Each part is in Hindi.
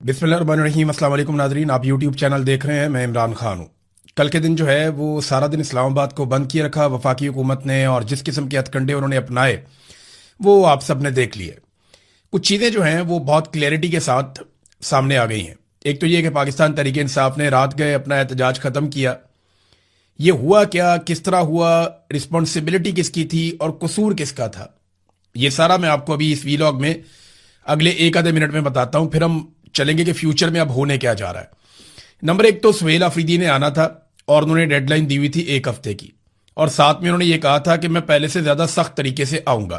बिस्मिल्लाहिर्रहमानिर्रहीम। अस्सलाम वालेकुम नाजरीन, आप यूट्यूब चैनल देख रहे हैं। मैं इमरान खान हूँ। कल के दिन जो है वो सारा दिन इस्लामाबाद को बंद किए रखा वफाकी हुकूमत ने, और जिस किस्म के हथकंडे उन्होंने अपनाए वो आप सब ने देख लिए। कुछ चीज़ें जो हैं वो बहुत क्लैरिटी के साथ सामने आ गई हैं। एक तो ये कि पाकिस्तान तहरीक इंसाफ ने रात गए अपना एहतजाज ख़त्म किया। ये हुआ क्या, किस तरह हुआ, रिस्पॉन्सिबिलिटी किसकी थी और कसूर किसका था, ये सारा मैं आपको अभी इस वीलॉग में अगले एक आधे मिनट में बताता हूं। फिर हम चलेंगे कि फ्यूचर में अब होने क्या जा रहा है। नंबर एक तो सुहेल अफरीदी ने आना था और उन्होंने डेडलाइन दी हुई थी 1 हफ्ते की, और साथ में उन्होंने ये कहा था कि मैं पहले से ज्यादा सख्त तरीके से आऊंगा।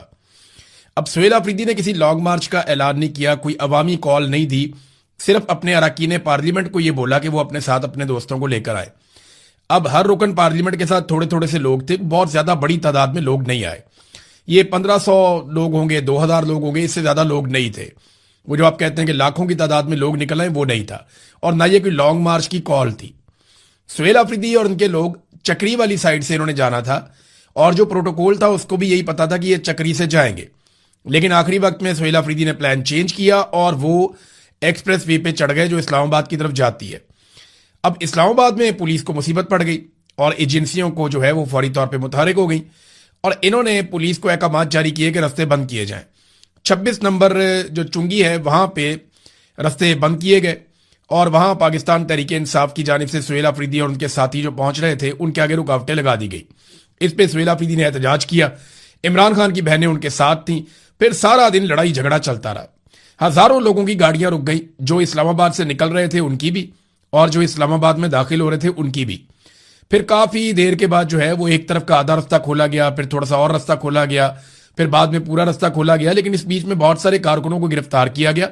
अब सुहेल अफरीदी ने किसी लॉन्ग मार्च का ऐलान नहीं किया, कोई अवामी कॉल नहीं दी, सिर्फ अपने अरकान पार्लियामेंट को यह बोला कि वो अपने साथ अपने दोस्तों को लेकर आए। अब हर रुकन पार्लियामेंट के साथ थोड़े थोड़े से लोग थे, बहुत ज्यादा बड़ी तादाद में लोग नहीं आए। ये 1500 लोग होंगे, 2000 लोग होंगे, इससे ज्यादा लोग नहीं थे। वो जो आप कहते हैं कि लाखों की तादाद में लोग निकल आए, वो नहीं था, और ना ये कोई लॉन्ग मार्च की कॉल थी। सुहेल अफरीदी और उनके लोग चक्री वाली साइड से इन्होंने जाना था, और जो प्रोटोकॉल था उसको भी यही पता था कि ये चक्री से जाएंगे। लेकिन आखिरी वक्त में सुहेल अफरीदी ने प्लान चेंज किया और वो एक्सप्रेस वे पे चढ़ गए जो इस्लामाबाद की तरफ जाती है। अब इस्लामाबाद में पुलिस को मुसीबत पड़ गई और एजेंसियों को जो है वो फौरी तौर पर मुतहरिक हो गई, और इन्होंने पुलिस को अहकाम जारी किए कि रास्ते बंद किए जाएं। 26 नंबर जो चुंगी है वहां पे रास्ते बंद किए गए, और वहां पाकिस्तान तहरीक इंसाफ की जानिब से सुहेल अफरीदी और उनके साथी जो पहुंच रहे थे उनके आगे रुकावटें लगा दी गई। इस पे सुहेल अफरीदी ने एहतजाज किया, इमरान खान की बहनें उनके साथ थीं। फिर सारा दिन लड़ाई झगड़ा चलता रहा। हजारों लोगों की गाड़ियां रुक गई, जो इस्लामाबाद से निकल रहे थे उनकी भी, और जो इस्लामाबाद में दाखिल हो रहे थे उनकी भी। फिर काफी देर के बाद जो है वो एक तरफ का आधा रास्ता खोला गया, फिर थोड़ा सा और रास्ता खोला गया, फिर बाद में पूरा रास्ता खोला गया। लेकिन इस बीच में बहुत सारे कारकुनों को गिरफ्तार किया गया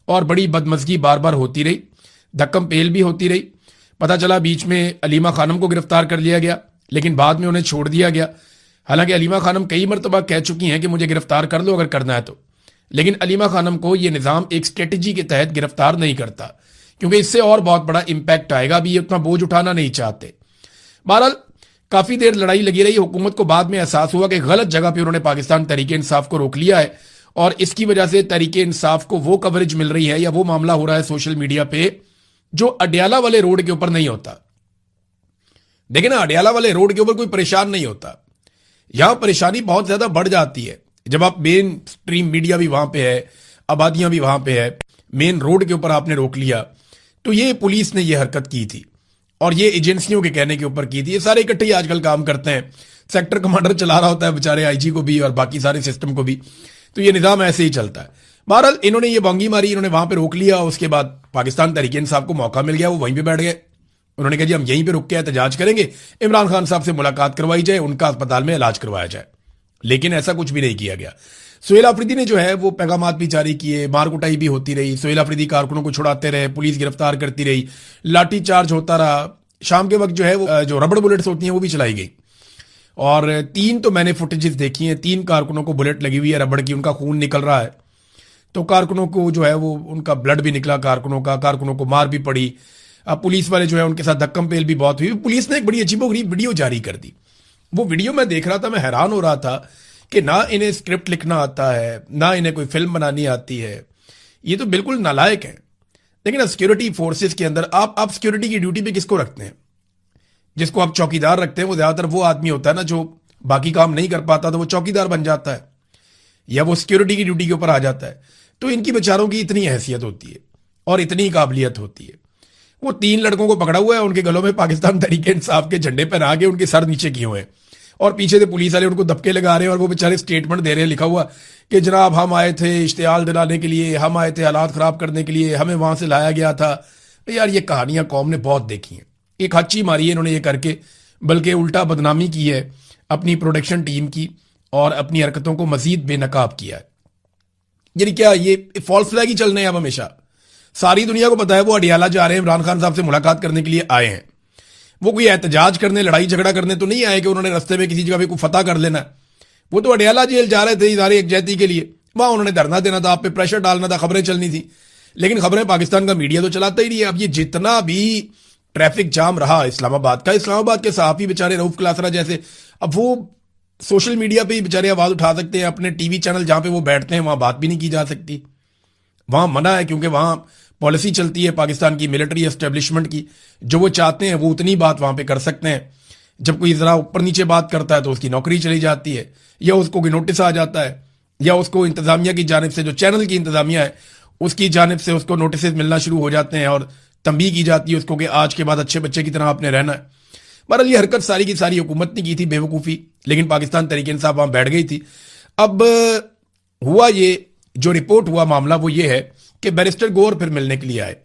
और बड़ी बदमजगी बार बार होती रही, धक्कम पेल भी होती रही। पता चला बीच में अलीमा खानम को गिरफ्तार कर लिया गया, लेकिन बाद में उन्हें छोड़ दिया गया। हालांकि अलीमा खानम कई मरतबा कह चुकी हैं कि मुझे गिरफ्तार कर लो अगर करना है तो, लेकिन अलीमा खानम को यह निज़ाम एक स्ट्रेटजी के तहत गिरफ्तार नहीं करता, क्योंकि इससे और बहुत बड़ा इंपैक्ट आएगा। अभी ये उतना बोझ उठाना नहीं चाहते। बहरहाल काफी देर लड़ाई लगी रही। हुकूमत को बाद में एहसास हुआ कि गलत जगह पे उन्होंने पाकिस्तान तहरीक इंसाफ को रोक लिया है, और इसकी वजह से तहरीक इंसाफ को वो कवरेज मिल रही है या वो मामला हो रहा है सोशल मीडिया पे जो अडियाला वाले रोड के ऊपर नहीं होता। देखिए ना, अडियाला वाले रोड के ऊपर कोई परेशान नहीं होता, यहां परेशानी बहुत ज्यादा बढ़ जाती है जब आप मेन स्ट्रीम मीडिया भी वहां पे है, आबादियां भी वहां पे है, मेन रोड के ऊपर आपने रोक लिया। तो ये पुलिस ने ये हरकत की थी, और ये एजेंसियों के कहने के ऊपर की थी। ये सारे इकट्ठे ही आजकल काम करते हैं, सेक्टर कमांडर चला रहा होता है बेचारे आईजी को भी और बाकी सारे सिस्टम को भी। तो ये निजाम ऐसे ही चलता है। बहरहाल इन्होंने ये बांगी मारी, इन्होंने वहां पे रोक लिया। उसके बाद पाकिस्तान तहरीक इंसाफ को मौका मिल गया, वो वहीं पे बैठ गए। उन्होंने कहा जी हम यहीं पे रुक के एहतजाज करेंगे, इमरान खान साहब से मुलाकात करवाई जाए, उनका अस्पताल में इलाज करवाया जाए। लेकिन ऐसा कुछ भी नहीं किया गया। सुहेल अफरीदी ने जो है वो पैगामात भी जारी किए, मारकुटाई भी होती रही। सुहेल अफरीदी कारकुनों को छुड़ाते रहे, पुलिस गिरफ्तार करती रही, लाठी चार्ज होता रहा। शाम के वक्त जो है वो जो रबड़ बुलेट्स होती हैं वो भी चलाई गई, और 3 तो मैंने फुटेजेस देखी हैं, 3 कारकुनों को बुलेट लगी हुई है रबड़ की, उनका खून निकल रहा है। तो कारकुनों को जो है वो उनका ब्लड भी निकला, कारकुनों को मार भी पड़ी। अब पुलिस वाले जो है उनके साथ धक्कम पेल भी बहुत हुई। पुलिस ने एक बड़ी अजीबोगरीब वीडियो जारी कर दी। वो वीडियो मैं देख रहा था, मैं हैरान हो रहा था कि ना इन्हें स्क्रिप्ट लिखना आता है, ना इन्हें कोई फिल्म बनानी आती है। ये तो बिल्कुल नालायक है। लेकिन सिक्योरिटी फोर्सेस के अंदर आप सिक्योरिटी की ड्यूटी पे किसको रखते हैं? जिसको आप चौकीदार रखते हैं वो ज्यादातर वो आदमी होता है ना जो बाकी काम नहीं कर पाता, तो वो चौकीदार बन जाता है या वो सिक्योरिटी की ड्यूटी के ऊपर आ जाता है। तो इनकी बेचारों की इतनी हैसियत होती है और इतनी काबिलियत होती है। वो 3 लड़कों को पकड़ा हुआ है, उनके गलों में पाकिस्तान तहरीक इंसाफ के झंडे पहना के उनके सर नीचे किए हुए हैं, और पीछे से पुलिस वाले उनको दबके लगा रहे हैं, और वो बेचारे स्टेटमेंट दे रहे हैं लिखा हुआ कि जनाब हम आए थे इश्तियाल दिलाने के लिए, हम आए थे हालात खराब करने के लिए, हमें वहां से लाया गया था। यार ये कहानियां कौम ने बहुत देखी हैं। एक हच्ची मारी है इन्होंने ये करके, बल्कि उल्टा बदनामी की है अपनी प्रोडक्शन टीम की, और अपनी हरकतों को मजीद बेनकाब किया है। यानी क्या ये फॉल्स फ्लैग ही चलने हैं अब हमेशा? सारी दुनिया को पता है वो अडियाला जा रहे हैं, इमरान खान साहब से मुलाकात करने के लिए आए हैं। वो कोई एहतजाज करने, लड़ाई झगड़ा करने तो नहीं आए कि उन्होंने रास्ते में किसी जगह पे कोई फतह कर लेना। वो तो अडियाला जेल जा रहे थे इज़हार यकजहती के लिए, वहां उन्होंने धरना देना था, आप पे प्रेशर डालना था, खबरें चलनी थी। लेकिन खबरें पाकिस्तान का मीडिया तो चलाता ही नहीं है। अब ये जितना भी ट्रैफिक जाम रहा इस्लामाबाद का, इस्लामाबाद के सहाफी बेचारे रऊफ क्लासरा जैसे, अब वो सोशल मीडिया पे ही बेचारे आवाज उठा सकते हैं, अपने टीवी चैनल जहां पे वो बैठते हैं वहां बात भी नहीं की जा सकती। वहां मना है, क्योंकि वहां पॉलिसी चलती है पाकिस्तान की मिलिट्री एस्टेब्लिशमेंट की। जो वो चाहते हैं वो उतनी बात वहां पे कर सकते हैं। जब कोई जरा ऊपर नीचे बात करता है तो उसकी नौकरी चली जाती है, या उसको कोई नोटिस आ जाता है, या उसको इंतजामिया की जानिब से, जो चैनल की इंतजामिया है उसकी जानिब से उसको नोटिस मिलना शुरू हो जाते हैं और तंबीह की जाती है उसको कि आज के बाद अच्छे बच्चे की तरह आपने रहना है। बहरहाल ये हरकत सारी की सारी हुकूमत ने की थी, बेवकूफ़ी, लेकिन पाकिस्तान तहरीक इंसाफ वहां बैठ गई थी। अब हुआ ये, जो रिपोर्ट हुआ मामला वो ये है कि बैरिस्टर गौर फिर मिलने के लिए आए।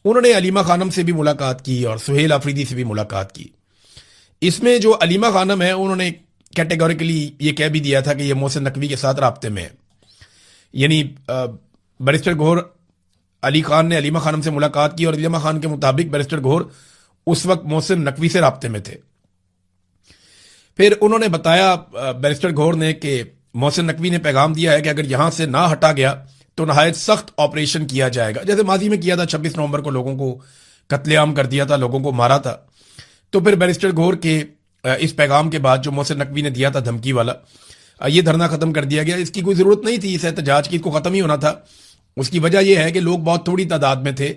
उन्होंने अलीमा खानम से भी मुलाकात की और सुहेल आफरीदी से भी मुलाकात की। इसमें जो अलीमा खानम है उन्होंने कैटेगोरिकली ये कह भी दिया था कि ये मोहसिन नकवी के साथ राब्ते में है। यानी बैरिस्टर गौर, अली खान ने अलीमा खानम से मुलाकात की और अलीमा खान के मुताबिक बैरिस्टर गौर उस वक्त मोहसिन नकवी से राब्ते में थे। फिर उन्होंने बताया बैरिस्टर गौर ने कि मोहसिन नकवी ने पैगाम दिया है कि अगर यहां से ना हटा गया तो नहायत सख्त ऑपरेशन किया जाएगा, जैसे माजी में किया था। 26 नवंबर को लोगों को कत्लेआम कर दिया था, लोगों को मारा था। तो फिर बैरिस्टर गौर के इस पैगाम के बाद जो मोहसिन नकवी ने दिया था धमकी वाला, ये धरना खत्म कर दिया गया। इसकी कोई जरूरत नहीं थी, इस एहतजाज की, इसको खत्म ही होना था। उसकी वजह यह है कि लोग बहुत थोड़ी तादाद में थे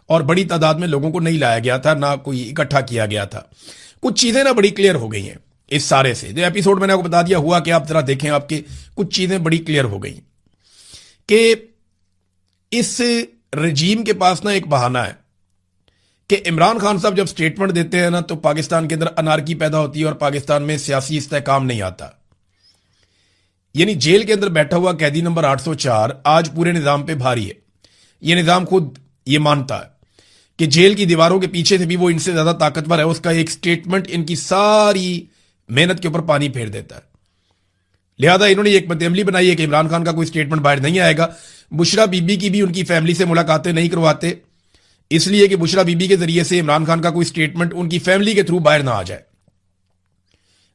और बड़ी तादाद में लोगों को नहीं लाया गया था, ना कोई इकट्ठा किया गया था। कुछ चीजें ना बड़ी क्लियर हो गई हैं इस सारे से। जो एपिसोड मैंने आपको बता दिया हुआ कि आप जरा देखें, आपके कुछ चीजें बड़ी क्लियर हो गई कि इस रजीम के पास ना एक बहाना है कि इमरान खान साहब जब स्टेटमेंट देते हैं ना तो पाकिस्तान के अंदर अनारकी पैदा होती है और पाकिस्तान में सियासी इस्तेहकाम नहीं आता। यानी जेल के अंदर बैठा हुआ कैदी नंबर 804 आज पूरे निजाम पे भारी है। यह निजाम खुद ये मानता है कि जेल की दीवारों के पीछे से भी वो इनसे ज्यादा ताकतवर है। उसका एक स्टेटमेंट इनकी सारी मेहनत के ऊपर पानी फेर देता है। लिहाजा इन्होंने एक बदअमली बनाई है कि इमरान खान का कोई स्टेटमेंट बाहर नहीं आएगा। बुशरा बीबी की भी उनकी फैमिली से मुलाकातें नहीं करवाते, इसलिए कि बुशरा बीबी के जरिए से इमरान खान का कोई स्टेटमेंट उनकी फैमिली के थ्रू बाहर ना आ जाए।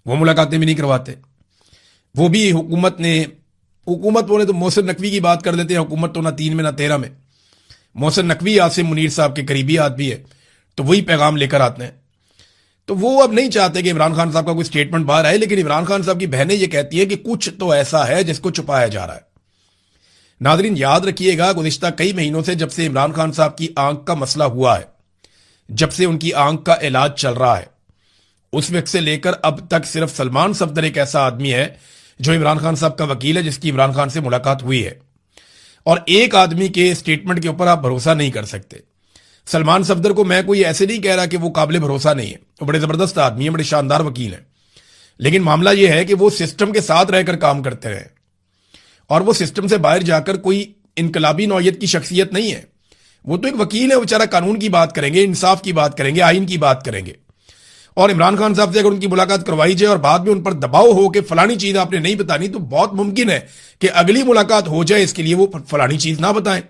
वो मुलाकातें भी नहीं करवाते। वो भी हुकूमत बोले तो मोहसिन नकवी की बात कर लेते हैं। हुकूमत तो ना 3 में ना 13 में। मोहसिन नकवी आसिम मुनीर साहब के करीबी आदमी है, तो वही पैगाम लेकर आते हैं। तो वो अब नहीं चाहते कि इमरान खान साहब का कोई स्टेटमेंट बाहर आए, लेकिन इमरान खान साहब की बहनें ये कहती है कि कुछ तो ऐसा है जिसको छुपाया जा रहा है। नादरीन याद रखिएगा, गुज़िश्ता कई महीनों से, जब से इमरान खान साहब की आंख का मसला हुआ है, जब से उनकी आंख का इलाज चल रहा है, उस वक्त से लेकर अब तक सिर्फ सलमान सफदर एक ऐसा आदमी है जो इमरान खान साहब का वकील है, जिसकी इमरान खान से मुलाकात हुई है। और एक आदमी के स्टेटमेंट के ऊपर आप भरोसा नहीं कर सकते। सलमान सफदर को मैं कोई ऐसे नहीं कह रहा कि वो काबिल भरोसा नहीं है, वो बड़े जबरदस्त आदमी है, बड़े शानदार वकील हैं। लेकिन मामला यह है कि वो सिस्टम के साथ रहकर काम करते रहे और वो सिस्टम से बाहर जाकर कोई इनकलाबी नौयत की शख्सियत नहीं है। वो तो एक वकील है, बेचारा कानून की बात करेंगे, इंसाफ की बात करेंगे, आइन की बात करेंगे। और इमरान खान साहब से अगर उनकी मुलाकात करवाई जाए और बाद में उन पर दबाव हो कि फलानी चीज आपने नहीं बतानी, तो बहुत मुमकिन है कि अगली मुलाकात हो जाए इसके लिए वो फलानी चीज ना बताएं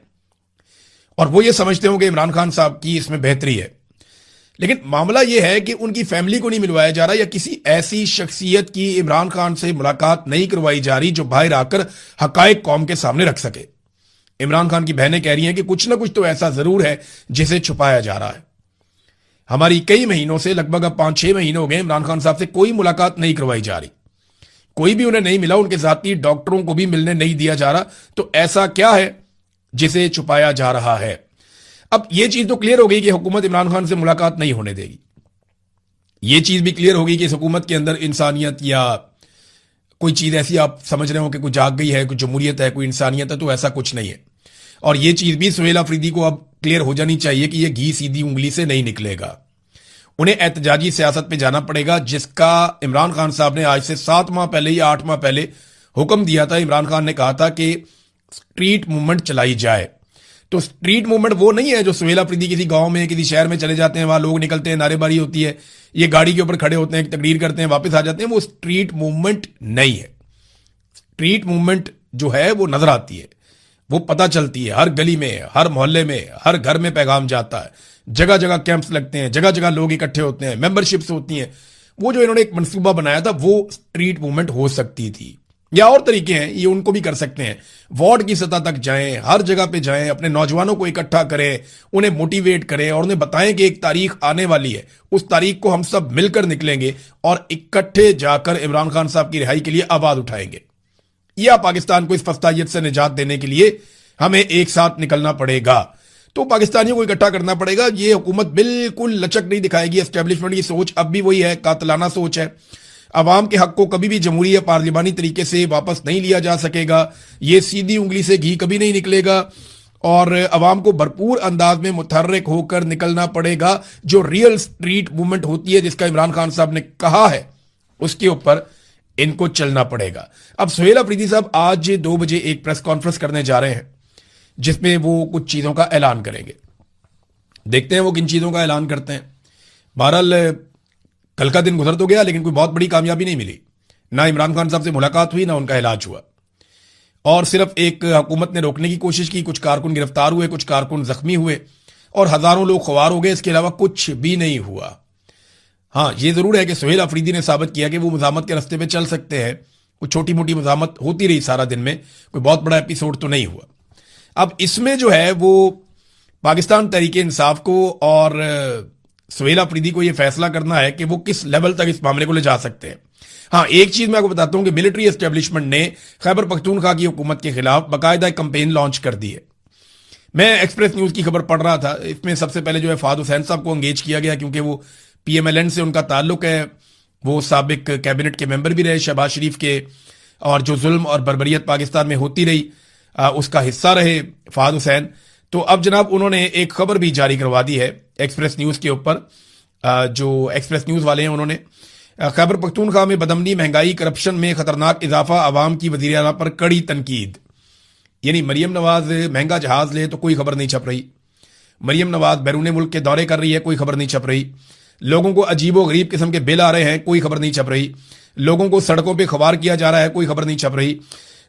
और वो ये समझते हो कि इमरान खान साहब की इसमें बेहतरी है। लेकिन मामला यह है कि उनकी फैमिली को नहीं मिलवाया जा रहा, या किसी ऐसी शख्सियत की इमरान खान से मुलाकात नहीं करवाई जा रही जो बाहर आकर हकायक कौम के सामने रख सके। इमरान खान की बहनें कह रही हैं कि कुछ ना कुछ तो ऐसा जरूर है जिसे छुपाया जा रहा है। हमारी कई महीनों से, लगभग अब 5-6 महीने हो गए, इमरान खान साहब से कोई मुलाकात नहीं करवाई जा रही। कोई भी उन्हें नहीं मिला, उनके जाती डॉक्टरों को भी मिलने नहीं दिया जा रहा। तो ऐसा क्या है जिसे छुपाया जा रहा है? अब यह चीज तो क्लियर हो गई कि हुकूमत इमरान खान से मुलाकात नहीं होने देगी। यह चीज भी क्लियर होगी कि इस हुकूमत के अंदर इंसानियत या कोई चीज ऐसी आप समझ रहे हो कि कोई जाग गई है, कोई जमहूरियत है, कोई इंसानियत है, तो ऐसा कुछ नहीं है। और यह चीज भी सुहेल आफरीदी को अब क्लियर हो जानी चाहिए कि यह घी सीधी उंगली से नहीं निकलेगा। उन्हें एहतजाजी सियासत पे जाना पड़ेगा, जिसका इमरान खान साहब ने आज से 7 माह पहले या 8 माह पहले हुक्म दिया था। इमरान खान ने कहा था कि स्ट्रीट मूवमेंट चलाई जाए। तो स्ट्रीट मूवमेंट वो नहीं है जो सुहेल आफरीदी किसी गांव में, किसी शहर में चले जाते हैं, वहां लोग निकलते हैं, नारेबाजी होती है, ये गाड़ी के ऊपर खड़े होते हैं, तकरीर करते हैं, वापस आ जाते हैं। वो स्ट्रीट मूवमेंट नहीं है। स्ट्रीट मूवमेंट जो है वो नजर आती है, वो पता चलती है, हर गली में, हर मोहल्ले में, हर घर में पैगाम जाता है, जगह जगह कैंप्स लगते हैं, जगह जगह लोग इकट्ठे होते हैं, मेंबरशिप्स होती हैं। वो जो इन्होंने एक मंसूबा बनाया था वो स्ट्रीट मूवमेंट हो सकती थी, या और तरीके हैं, ये उनको भी कर सकते हैं। वार्ड की सतह तक जाएं, हर जगह पे जाएं, अपने नौजवानों को इकट्ठा करें, उन्हें मोटिवेट करें और उन्हें बताएं कि एक तारीख आने वाली है, उस तारीख को हम सब मिलकर निकलेंगे और इकट्ठे जाकर इमरान खान साहब की रिहाई के लिए आवाज उठाएंगे। या पाकिस्तान को इस फस्तायत से निजात देने के लिए हमें एक साथ निकलना पड़ेगा। तो पाकिस्तानियों को इकट्ठा करना पड़ेगा। ये हुकूमत बिल्कुल लचक नहीं दिखाएगी। एस्टेब्लिशमेंट की सोच अब भी वही है, कातलाना सोच है। अवाम के हक को कभी भी जमहूरी या पार्लिमानी तरीके से वापस नहीं लिया जा सकेगा। ये सीधी उंगली से घी कभी नहीं निकलेगा और अवाम को भरपूर अंदाज में मुतहर्रिक होकर निकलना पड़ेगा। जो रियल स्ट्रीट मूवमेंट होती है जिसका इमरान खान साहब ने कहा है, उसके ऊपर इनको चलना पड़ेगा। अब सुहेल अफरीदी साहब आज 2 बजे एक प्रेस कॉन्फ्रेंस करने जा रहे हैं जिसमें वो कुछ चीजों का ऐलान करेंगे। देखते हैं वो किन चीजों का ऐलान करते हैं। बहरहाल कल का दिन गुजर तो गया लेकिन कोई बहुत बड़ी कामयाबी नहीं मिली। ना इमरान खान साहब से मुलाकात हुई, ना उनका इलाज हुआ और सिर्फ एक हुकूमत ने रोकने की कोशिश की। कुछ कारकुन गिरफ्तार हुए, कुछ कारकुन जख्मी हुए और हजारों लोग ख्वार हो गए। इसके अलावा कुछ भी नहीं हुआ। हाँ, ये जरूर है कि सुहेल अफरीदी ने साबित किया कि वो मुजामत के रास्ते पे चल सकते हैं। कुछ छोटी मोटी मुजामत होती रही सारा दिन में, कोई बहुत बड़ा एपिसोड तो नहीं हुआ। अब इसमें जो है वो पाकिस्तान तहरीके इंसाफ को और सुहेल अफरीदी को यह फैसला करना है कि वो किस लेवल तक इस मामले को ले जा सकते हैं। हाँ, एक चीज मैं आपको बताता हूं कि मिलिट्री एस्टेब्लिशमेंट ने खैबर पख्तूनख्वा की हुकूमत के खिलाफ बाकायदा एक कैंपेन लॉन्च कर दी है। मैं एक्सप्रेस न्यूज की खबर पढ़ रहा था। इसमें सबसे पहले जो है फहद हुसैन साहब को एंगेज किया गया क्योंकि वो PMLN से उनका ताल्लुक है। वो साबिक कैबिनेट के मेंबर भी रहे शहबाज शरीफ के और जो जुल्म और बर्बरियत पाकिस्तान में होती रही उसका हिस्सा रहे फहद हुसैन। तो अब जनाब उन्होंने एक खबर भी जारी करवा दी है एक्सप्रेस न्यूज के ऊपर। जो एक्सप्रेस न्यूज वाले हैं उन्होंने खैबर पख्तूनख्वा में बदमनी, महंगाई, करप्शन में खतरनाक इजाफा, अवाम की वजीर आला पर कड़ी तनकीद। यानी मरियम नवाज महंगा जहाज ले तो कोई खबर नहीं छप रही। मरियम नवाज बैरून मुल्क के दौरे कर रही है, कोई खबर नहीं छप रही। लोगों को अजीबो गरीब किस्म के बिल आ रहे हैं, कोई खबर नहीं छप रही। लोगों को सड़कों पर खबार किया जा रहा है, कोई खबर नहीं छप रही।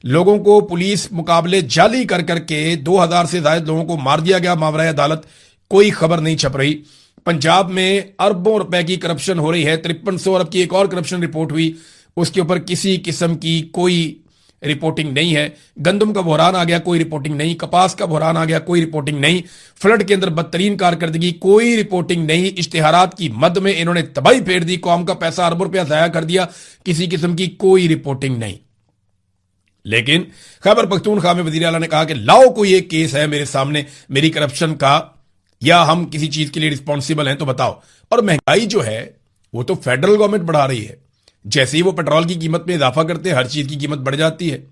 लोगों को पुलिस मुकाबले जाली कर करके 2000 से ज्यादा लोगों को मार दिया गया मावराए अदालत, कोई खबर नहीं छप रही। पंजाब में अरबों रुपए की करप्शन हो रही है। 5300 अरब की एक और करप्शन रिपोर्ट हुई, उसके ऊपर किसी किस्म की कोई रिपोर्टिंग नहीं है। गंदम का बहरान आ गया, कोई रिपोर्टिंग नहीं। कपास का बहरान आ गया, कोई रिपोर्टिंग नहीं। फ्लड के अंदर बदतरीन कारकर्दगी, कोई रिपोर्टिंग नहीं। इश्तिहारात की मद में इन्होंने तबाही फेर दी, कौम का पैसा अरबों रुपया जाया कर दिया, किसी किस्म की कोई रिपोर्टिंग नहीं। लेकिन खैबर पख्तूनख्वा में वजीर आला ने कहा कि लाओ कोई एक केस है मेरे सामने मेरी करप्शन का, या हम किसी चीज के लिए रिस्पॉन्सिबल हैं तो बताओ। और महंगाई जो है वो तो फेडरल गवर्नमेंट बढ़ा रही है। जैसे ही वो पेट्रोल की कीमत में इजाफा करते हैं, हर चीज की कीमत बढ़ जाती है।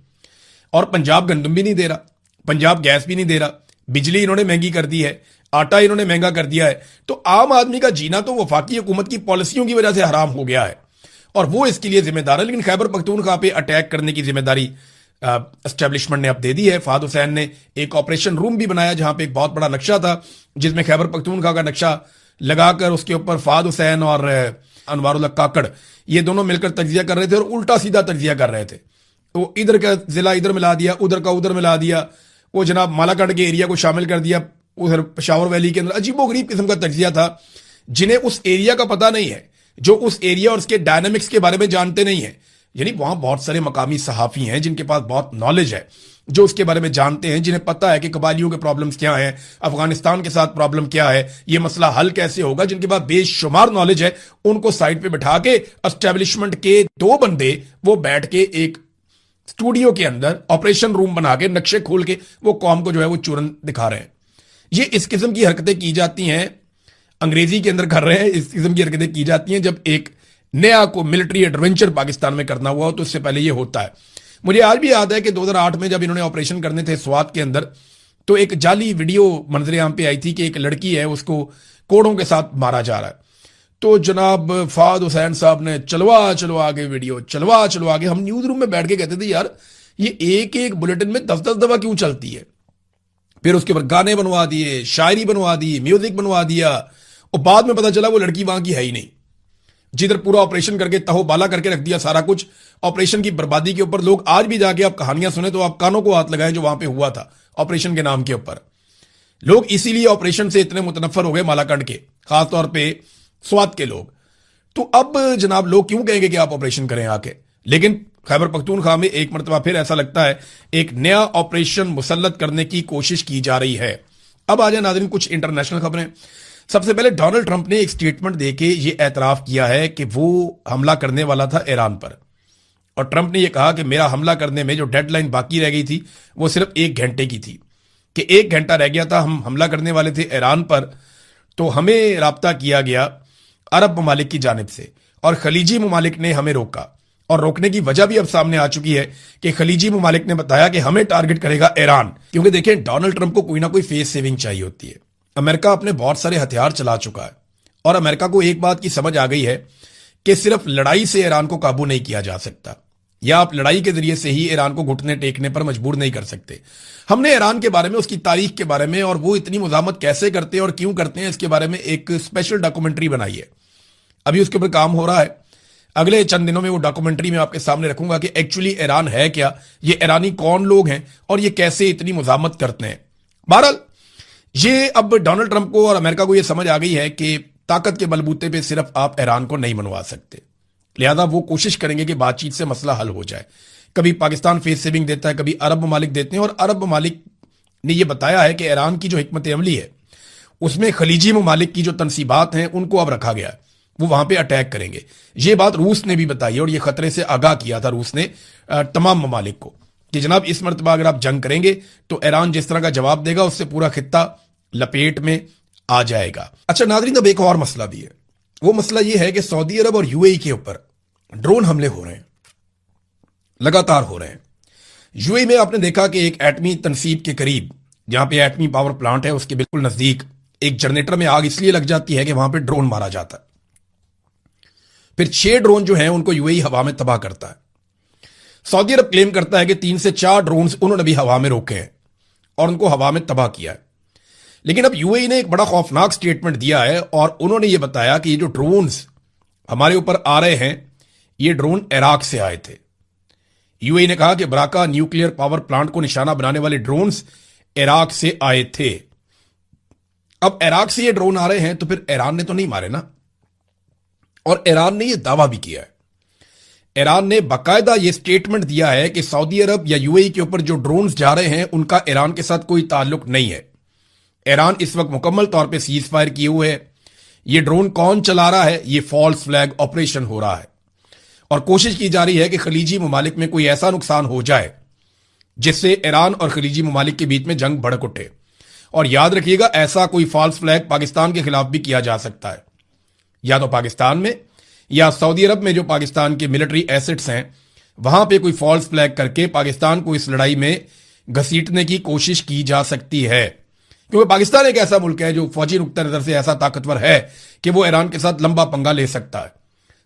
और पंजाब गंदम भी नहीं दे रहा, पंजाब गैस भी नहीं दे रहा, बिजली इन्होंने महंगी कर दी है, आटा इन्होंने महंगा कर दिया है। तो आम आदमी का जीना तो वफाकी हुकूमत की पॉलिसियों की वजह से हराम हो गया है और वो इसके लिए जिम्मेदार है। लेकिन खैबर पख्तूनख्वा पे अटैक करने की जिम्मेदारी एस्टेब्लिशमेंट ने अब दे दी है। फहद हुसैन ने एक ऑपरेशन रूम भी बनाया जहां पे एक बहुत बड़ा नक्शा था जिसमें खैबर पख्तूनख्वा का नक्शा लगाकर उसके ऊपर फहद हुसैन और अनवारुल्लाह काकड़ ये दोनों मिलकर तज्जिया कर रहे थे और उल्टा सीधा तज्जिया कर रहे थे। तो इधर का जिला इधर मिला दिया, उधर का उधर मिला दिया, वो जनाब मालाकंड के एरिया को शामिल कर दिया उधर पेशावर वैली के अंदर। अजीबोगरीब किस्म का तज्जिया था। जिन्हें उस एरिया का पता नहीं है, जो उस एरिया और उसके डायनामिक्स के बारे में जानते नहीं है, यानी वहां बहुत सारे मकामी सहाफी हैं जिनके पास बहुत नॉलेज है, जो उसके बारे में जानते हैं, जिन्हें पता है कि कबालियों के प्रॉब्लम्स क्या हैं, अफगानिस्तान के साथ प्रॉब्लम क्या है, ये मसला हल कैसे होगा, जिनके पास बेशुमार नॉलेज है, उनको साइड पे बिठा के एस्टेब्लिशमेंट के 2 बंदे वो बैठ के एक स्टूडियो के अंदर ऑपरेशन रूम बना के नक्शे खोल के वो कौम को जो है वो चूरन दिखा रहे हैं। ये इस किस्म की हरकतें की जाती हैं, अंग्रेजी के अंदर कर रहे हैं, इस किस्म की हरकतें की जाती हैं जब एक नया को मिलिट्री एडवेंचर पाकिस्तान में करना हुआ हो, तो इससे पहले ये होता है। मुझे आज भी याद है कि 2008 में जब इन्होंने ऑपरेशन करने थे स्वात के अंदर, तो एक जाली वीडियो मंजरे आम पे आई थी कि एक लड़की है उसको कोड़ों के साथ मारा जा रहा है। तो जनाब फहद हुसैन साहब ने चलवा आगे वीडियो चलवा आगे। हम न्यूज रूम में बैठ के कहते थे यार ये एक एक बुलेटिन में 10-10 दफा क्यों चलती है। फिर उसके ऊपर गाने बनवा दिए, शायरी बनवा दी, म्यूजिक बनवा दिया, और बाद में पता चला वो लड़की वहां की है ही नहीं। जिधर पूरा ऑपरेशन करके तहो बाला करके रख दिया सारा कुछ, ऑपरेशन की बर्बादी के ऊपर लोग आज भी जाके आप कहानियां सुने तो आप कानों को हाथ लगाएं जो वहां पे हुआ था ऑपरेशन के नाम के ऊपर। लोग इसीलिए ऑपरेशन से इतने मुतनफर हो गए मालाकंड के, खासतौर पे स्वात के लोग। तो अब जनाब लोग क्यों कहेंगे कि आप ऑपरेशन करें आके। लेकिन खैबर पख्तूनख्वा में एक मरतबा फिर ऐसा लगता है एक नया ऑपरेशन मुसल्लत करने की कोशिश की जा रही है। अब आ जाए नाज़रीन कुछ इंटरनेशनल खबरें। सबसे पहले डोनाल्ड ट्रंप ने एक स्टेटमेंट देके ये एतराफ किया है कि वो हमला करने वाला था ईरान पर, और ट्रंप ने यह कहा कि मेरा हमला करने में जो डेडलाइन बाकी रह गई थी वो सिर्फ 1 घंटे की थी। कि 1 घंटा रह गया था, हम हमला करने वाले थे ईरान पर, तो हमें राब्ता किया गया अरब ममालिक की जानिब से और खलीजी ममालिक ने हमें रोका। और रोकने की वजह भी अब सामने आ चुकी है कि खलीजी ममालिक ने बताया कि हमें टारगेट करेगा ईरान, क्योंकि देखें डोनाल्ड ट्रंप को कोई ना कोई फेस सेविंग चाहिए होती है। अमेरिका अपने बहुत सारे हथियार चला चुका है और अमेरिका को एक बात की समझ आ गई है कि सिर्फ लड़ाई से ईरान को काबू नहीं किया जा सकता, या आप लड़ाई के जरिए से ही ईरान को घुटने टेकने पर मजबूर नहीं कर सकते। हमने ईरान के बारे में, उसकी तारीख के बारे में और वो इतनी मुजामत कैसे करते हैं और क्यों करते हैं, इसके बारे में एक स्पेशल डॉक्यूमेंट्री बनाई है। अभी उसके ऊपर काम हो रहा है। अगले चंद दिनों में वो डॉक्यूमेंट्री मैं आपके सामने रखूंगा कि एक्चुअली ईरान है क्या, ये ईरानी कौन लोग हैं और ये कैसे इतनी मुजामत करते हैं। बहरहाल ये अब डोनाल्ड ट्रंप को और अमेरिका को ये समझ आ गई है कि ताकत के बलबूते पे सिर्फ आप ईरान को नहीं मनवा सकते, लिहाजा वो कोशिश करेंगे कि बातचीत से मसला हल हो जाए। कभी पाकिस्तान फेस सेविंग देता है, कभी अरब ममालिक देते हैं, और अरब ममालिक ने यह बताया है कि ईरान की जो हिकमत अमली है उसमें खलीजी ममालिक की जो तनसीबात हैं उनको अब रखा गया है, वो वहां पे अटैक करेंगे। ये बात रूस ने भी बताई है और ये खतरे से आगाह किया था रूस ने तमाम ममालिक को कि जनाब इस मरतबा अगर आप जंग करेंगे तो ईरान जिस तरह का जवाब देगा उससे पूरा खित्ता लपेट में आ जाएगा। अच्छा नाज़रीन, अब एक और मसला भी है। वो मसला ये है कि सऊदी अरब और यूएई के ऊपर ड्रोन हमले हो रहे हैं, लगातार हो रहे हैं। यूएई में आपने देखा कि एक एटमी तनसीब के करीब, जहां पे एटमी पावर प्लांट है, उसके बिल्कुल नजदीक एक जनरेटर में आग इसलिए लग जाती है कि वहां पे ड्रोन मारा जाता है। फिर 6 ड्रोन जो हैं उनको यूएई हवा में तबाह करता है। सऊदी अरब क्लेम करता है कि 3 से 4 ड्रोन उन्होंने भी हवा में रोके हैं और उनको हवा में तबाह किया है। लेकिन अब यूएई ने एक बड़ा खौफनाक स्टेटमेंट दिया है और उन्होंने ये बताया कि ये जो ड्रोन्स हमारे ऊपर आ रहे हैं ये ड्रोन इराक से आए थे। यूएई ने कहा कि ब्राका न्यूक्लियर पावर प्लांट को निशाना बनाने वाले ड्रोन्स इराक से आए थे। अब इराक से ये ड्रोन आ रहे हैं तो फिर ईरान ने तो नहीं मारे ना, और ईरान ने यह दावा भी किया है। ईरान ने बाकायदा यह स्टेटमेंट दिया है कि सऊदी अरब या यूएई के ऊपर जो ड्रोन्स जा रहे हैं उनका ईरान के साथ कोई ताल्लुक नहीं है। ईरान इस वक्त मुकम्मल तौर पे सीज फायर किए हुए है। ये ड्रोन कौन चला रहा है, ये फॉल्स फ्लैग ऑपरेशन हो रहा है और कोशिश की जा रही है कि खलीजी ममालिक में कोई ऐसा नुकसान हो जाए जिससे ईरान और खलीजी ममालिक के बीच में जंग भड़क उठे। और याद रखिएगा, ऐसा कोई फॉल्स फ्लैग पाकिस्तान के खिलाफ भी किया जा सकता है, या तो पाकिस्तान में या सऊदी अरब में जो पाकिस्तान के मिलिट्री एसेट्स हैं वहां पे कोई फॉल्स फ्लैग करके पाकिस्तान को इस लड़ाई में घसीटने की कोशिश की जा सकती है, क्योंकि पाकिस्तान एक ऐसा मुल्क है जो फौजी नुक्ता नजर से ऐसा ताकतवर है कि वो ईरान के साथ लंबा पंगा ले सकता है।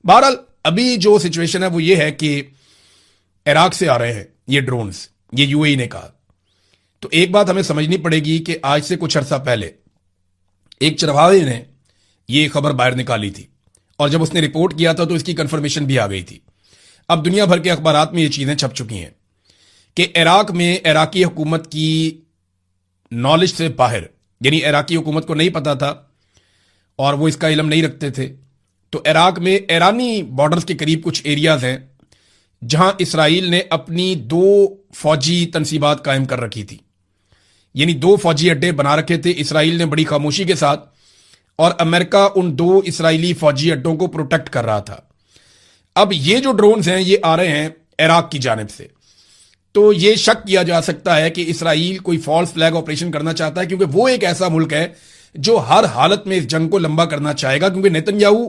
बहरहाल अभी जो सिचुएशन है वो ये है कि इराक से आ रहे हैं ये ड्रोन्स, ये यूएई ने कहा। तो एक बात हमें समझनी पड़ेगी कि आज से कुछ अर्सा पहले एक चरवाहे ने ये खबर बाहर निकाली थी और जब उसने रिपोर्ट किया था तो इसकी कंफर्मेशन भी आ गई थी। अब दुनिया भर के अखबारात में ये चीजें छप चुकी हैं कि इराक में इराकी हुकूमत की नॉलेज से बाहर, यानी इराकी हुकूमत को नहीं पता था और वो इसका इल्म नहीं रखते थे, तो इराक में ईरानी बॉर्डर्स के करीब कुछ एरियाज हैं जहां इसराइल ने अपनी 2 फौजी तनसीबात कायम कर रखी थी, यानी 2 फौजी अड्डे बना रखे थे इसराइल ने बड़ी खामोशी के साथ, और अमेरिका उन 2 इसराइली फौजी अड्डों को प्रोटेक्ट कर रहा था। अब ये जो ड्रोन्स हैं ये आ रहे हैं इराक की जानिब से, तो ये शक किया जा सकता है कि इसराइल कोई फॉल्स फ्लैग ऑपरेशन करना चाहता है, क्योंकि वो एक ऐसा मुल्क है जो हर हालत में इस जंग को लंबा करना चाहेगा, क्योंकि नेतन्याहू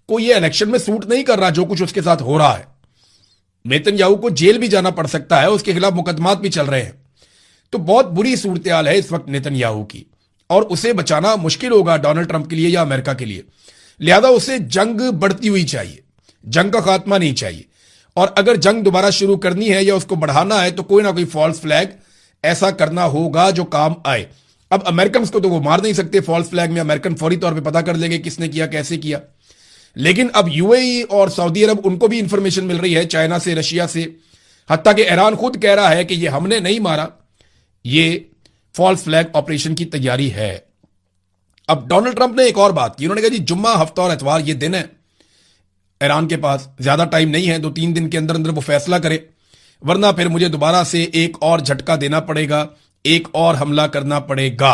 को ये इलेक्शन में सूट नहीं कर रहा जो कुछ उसके साथ हो रहा है। नेतन्याहू को जेल भी जाना पड़ सकता है, उसके खिलाफ मुकदमात भी चल रहे हैं। तो बहुत बुरी सूरत हाल है इस वक्त नेतन्याहू की, और उसे बचाना मुश्किल होगा डोनाल्ड ट्रंप के लिए या अमेरिका के लिए। लिहाजा उसे जंग बढ़ती हुई चाहिए, जंग का खात्मा नहीं चाहिए। और अगर जंग दोबारा शुरू करनी है या उसको बढ़ाना है तो कोई ना कोई फॉल्स फ्लैग ऐसा करना होगा जो काम आए। अब अमेरिकन को तो वो मार नहीं सकते फॉल्स फ्लैग में, अमेरिकन फौरी तौर पे पता कर लेंगे किसने किया, कैसे किया। लेकिन अब यूएई और सऊदी अरब, उनको भी इंफॉर्मेशन मिल रही है चाइना से, रशिया से, हत्ता कि ईरान खुद कह रहा है कि ये हमने नहीं मारा, ये फॉल्स फ्लैग ऑपरेशन की तैयारी है। अब डोनाल्ड ट्रंप ने एक और बात की, उन्होंने कहा जी जुम्मा, हफ्ता और इतवार ये दिन है, ईरान के पास ज्यादा टाइम नहीं है, 2-3 दिन के अंदर अंदर वो फैसला करे, वरना फिर मुझे दोबारा से एक और झटका देना पड़ेगा, एक और हमला करना पड़ेगा।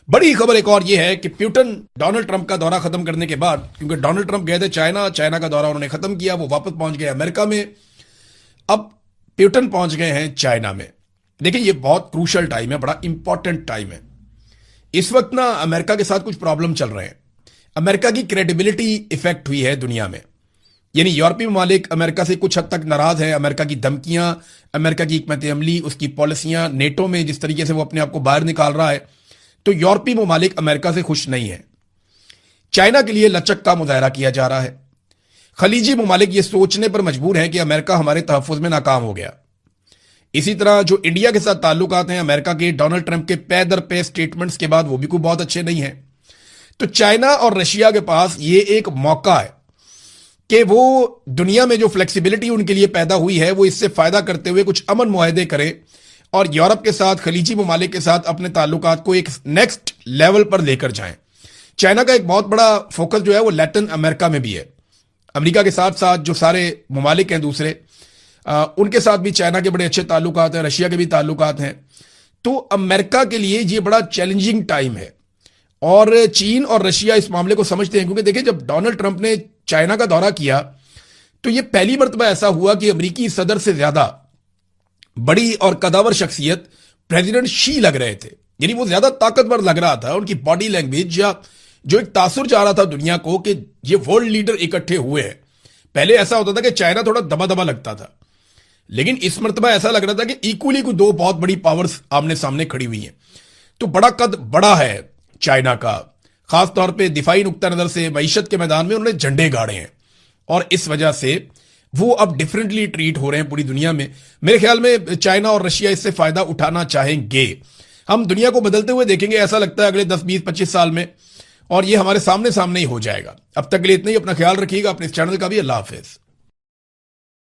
बड़ी खबर एक और ये है कि प्यूटन डोनाल्ड ट्रंप का दौरा खत्म करने के बाद, क्योंकि डोनाल्ड ट्रंप गए थे चाइना, चाइना का दौरा उन्होंने खत्म किया, वो वापस पहुंच गए अमेरिका में, अब प्यूटन पहुंच गए हैं चाइना में। देखिए ये बहुत क्रूशल टाइम है, बड़ा इंपॉर्टेंट टाइम है। इस वक्त ना अमेरिका के साथ कुछ प्रॉब्लम चल रहे हैं। अमेरिका की क्रेडिबिलिटी इफेक्ट हुई है दुनिया में, यानी यूरोपीय ममालिक अमेरिका से कुछ हद तक नाराज है। अमेरिका की धमकियां, अमेरिका की हिकमत अमली, उसकी पॉलिसियां, नेटो में जिस तरीके से वो अपने आप को बाहर निकाल रहा है, तो यूरोपीय ममालिक अमेरिका से खुश नहीं है। चाइना के लिए लचक का मुजाहरा किया जा रहा है। खलीजी ममालिक ये सोचने पर मजबूर हैं कि अमेरिका हमारे तहफ़्फ़ुज़ में नाकाम हो गया। इसी तरह जो इंडिया के साथ ताल्लुकात हैं, अमेरिका के डोनाल्ड ट्रंप के पे दर पे स्टेटमेंट्स के बाद वो भी कोई बहुत अच्छे नहीं हैं। तो चाइना और रशिया के पास ये एक मौका है कि वो दुनिया में जो फ्लेक्सिबिलिटी उनके लिए पैदा हुई है, वो इससे फायदा करते हुए कुछ अमन मुआहदे करें और यूरोप के साथ, खलीजी ममालिक के साथ अपने ताल्लुकात को एक नेक्स्ट लेवल पर लेकर जाएं। चाइना का एक बहुत बड़ा फोकस जो है वो लैटिन अमेरिका में भी है। अमेरिका के साथ साथ जो सारे ममालिक हैं दूसरे, उनके साथ भी चाइना के बड़े अच्छे ताल्लुकात हैं, रशिया के भी ताल्लुकात हैं। तो अमेरिका के लिए ये बड़ा चैलेंजिंग टाइम है और चीन और रशिया इस मामले को समझते हैं, क्योंकि देखिए जब डोनाल्ड ट्रंप ने चाइना का दौरा किया तो ये पहली मर्तबा ऐसा हुआ कि अमेरिकी सदर से ज्यादा बड़ी और कदावर शख्सियत प्रेसिडेंट शी लग रहे थे, यानी वो ज्यादा ताकतवर लग रहा था। उनकी बॉडी लैंग्वेज या जो एक तासुर जा रहा था दुनिया को कि ये वर्ल्ड लीडर इकट्ठे हुए हैं। पहले ऐसा होता था कि चाइना थोड़ा दबा दबा लगता था, लेकिन इस मर्तबा ऐसा लग रहा था कि इक्वली को दो बहुत बड़ी पावर्स आमने सामने खड़ी हुई हैं। तो बड़ा कद बड़ा है चाइना का, खासतौर पे दिफाई नुक्ता नजर से मईशत के मैदान में उन्होंने झंडे गाड़े हैं और इस वजह से वो अब डिफरेंटली ट्रीट हो रहे हैं पूरी दुनिया में। मेरे ख्याल में चाइना और रशिया इससे फायदा उठाना चाहेंगे। हम दुनिया को बदलते हुए देखेंगे, ऐसा लगता है अगले 10, 20, 25 साल में, और ये हमारे सामने सामने ही हो जाएगा। अब तक के लिए इतना ही। अपना ख्याल रखिएगा, अपने इस चैनल का भी। अल्लाह हाफिज।